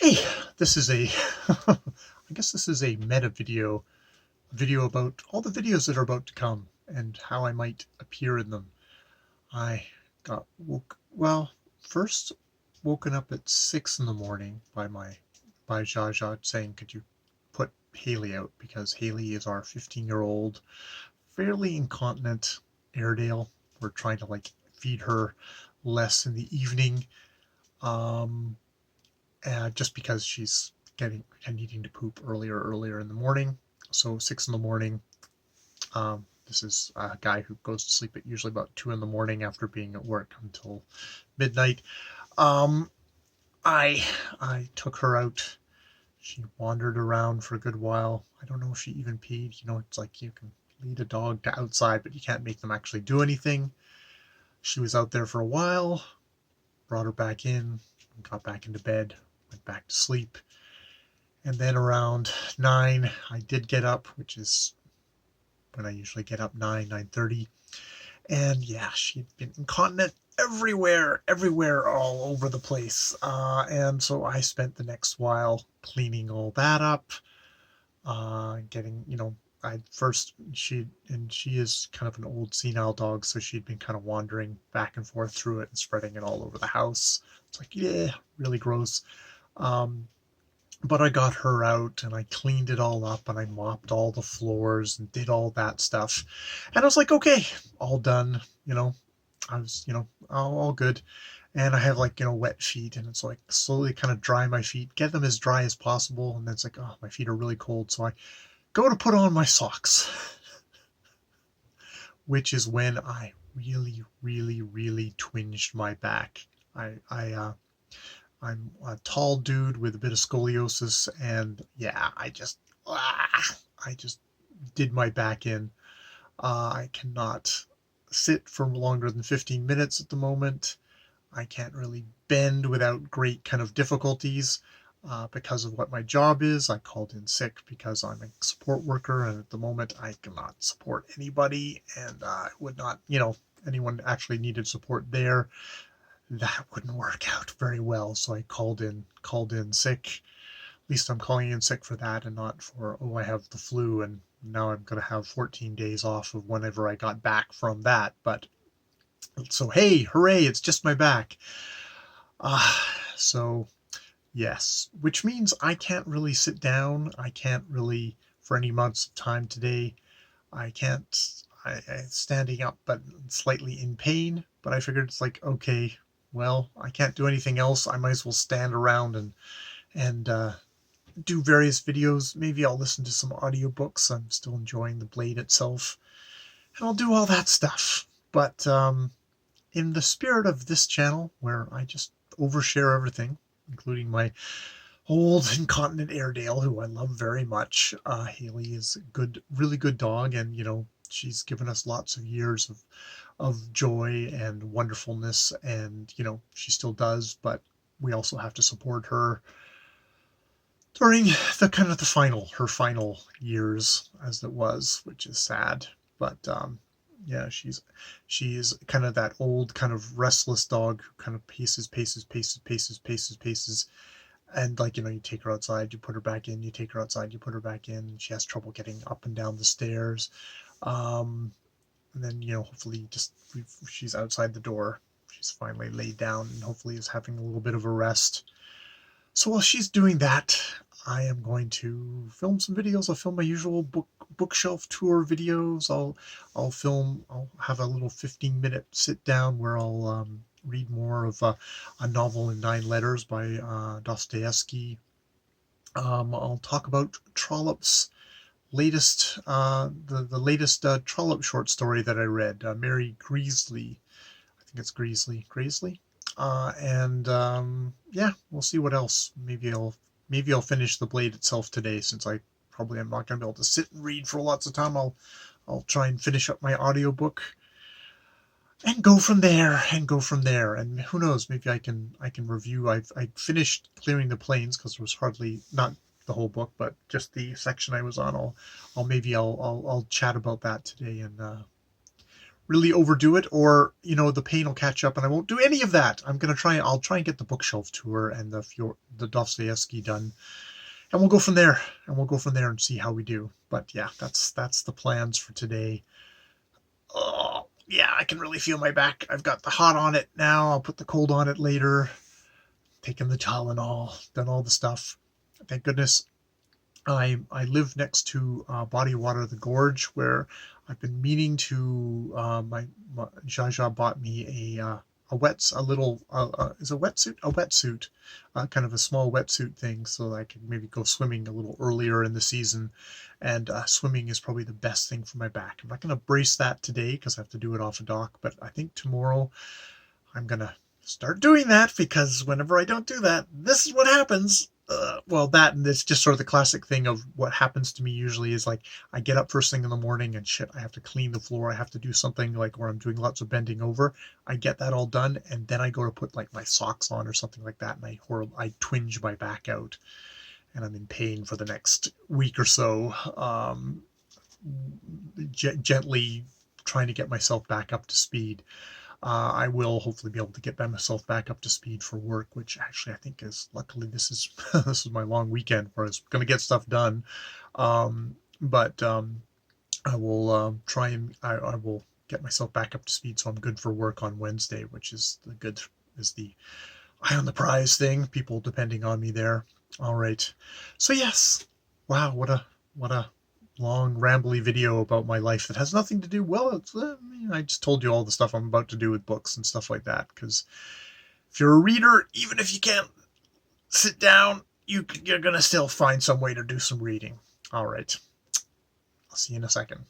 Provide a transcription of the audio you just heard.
Hey, this is a, I guess this is a meta video about all the videos that are about to come and how I might appear in them. I first woken up at 6 in the morning by Jaja saying, could you put Haley out? Because Haley is our 15-year-old, fairly incontinent Airedale. We're trying to feed her less in the evening. Um, just because she's getting and needing to poop earlier in the morning. So 6 in the morning. This is a guy who goes to sleep at usually about 2 in the morning after being at work until midnight. Um, I I took her out. She wandered around for a good while. I don't know if she even peed. It's like you can lead a dog to outside, but you can't make them actually do anything. She was out there for a while. Brought her back in. Got back into bed. Went back to sleep. And then around 9, I did get up, which is when I usually get up, 9:30. And yeah, she'd been incontinent everywhere, all over the place. And so I spent the next while cleaning all that up, getting, she is kind of an old senile dog, so she'd been kind of wandering back and forth through it and spreading it all over the house. It's like, yeah, really gross. Um, But I got her out and I cleaned it all up and I mopped all the floors and did all that stuff. And I was like, okay, all done. I was, all good. And I have wet feet, and it's like slowly kind of dry my feet, get them as dry as possible. And then it's like, oh, my feet are really cold. So I go to put on my socks, which is when I really twinged my back. I'm a tall dude with a bit of scoliosis, and yeah, I just did my back in. I cannot sit for longer than 15 minutes at the moment. I can't really bend without great kind of difficulties because of what my job is. I called in sick because I'm a support worker, and at the moment I cannot support anybody, and I would not, anyone actually needed support there, that wouldn't work out very well. So I called in sick. At least I'm calling in sick for that and not for, oh, I have the flu and now I'm going to have 14 days off of whenever I got back from that. But so, hey, hooray, it's just my back. So yes, which means I can't really sit down. I can't really, for any months of time today, I can't, standing up, but slightly in pain. But I figured it's like, okay, well, I can't do anything else. I might as well stand around and do various videos. Maybe I'll listen to some audiobooks. I'm still enjoying the Blade itself, and I'll do all that stuff. But in the spirit of this channel, where I just overshare everything, including my old incontinent Airedale, who I love very much. Haley is a good, really good dog, and she's given us lots of years of joy and wonderfulness, and she still does. But we also have to support her during the kind of her final years, as it was, which is sad. But yeah, she is kind of that old kind of restless dog who kind of paces, and you take her outside, you put her back in, you take her outside, you put her back in, and she has trouble getting up and down the stairs. And then hopefully just she's outside the door, she's finally laid down and hopefully is having a little bit of a rest. So while she's doing that, I am going to film some videos. I'll film my usual bookshelf tour videos. I'll have a little 15-minute sit down where I'll read more of a novel in 9 letters by Dostoevsky. I'll talk about Trollope's latest, the latest Trollope short story that I read, Mary Greasley. I think it's Greasley. And yeah, we'll see what else. Maybe I'll finish The Blade itself today, since I probably am not going to be able to sit and read for lots of time. I'll try and finish up my audiobook and go from there. And who knows, maybe I can review. I finished Clearing the Plains because there was hardly, not the whole book, but just the section I was on. I'll chat about that today and really overdo it, or the pain will catch up and I won't do any of that. I'll try and get the bookshelf tour and the Dostoevsky done, and we'll go from there. And see how we do. But yeah, that's the plans for today. Oh yeah, I can really feel my back. I've got the hot on it now. I'll put the cold on it later. Taken the Tylenol, done all the stuff. Thank goodness I live next to Body Water the Gorge, where I've been meaning to. My Jaja bought me a little is a wetsuit, kind of a small wetsuit thing, so that I can maybe go swimming a little earlier in the season. And swimming is probably the best thing for my back. I'm not going to brace that today because I have to do it off a dock, but I think tomorrow I'm going to start doing that, because whenever I don't do that, this is what happens. Well, that, and it's just sort of the classic thing of what happens to me usually is like I get up first thing in the morning and shit, I have to clean the floor. I have to do something like where I'm doing lots of bending over. I get that all done, and then I go to put like my socks on or something like that, and I twinge my back out, and I'm in pain for the next week or so. Gently trying to get myself back up to speed. I will hopefully be able to get myself back up to speed for work, which actually I think is, luckily, this is this is my long weekend where I was going to get stuff done. But I will try and I will get myself back up to speed so I'm good for work on Wednesday, which is the eye on the prize thing. People depending on me there. All right. So yes. Wow. What a long rambly video about my life that has nothing to do. Well, I just told you all the stuff I'm about to do with books and stuff like that, because if you're a reader, even if you can't sit down, you're gonna still find some way to do some reading. All right, I'll see you in a second.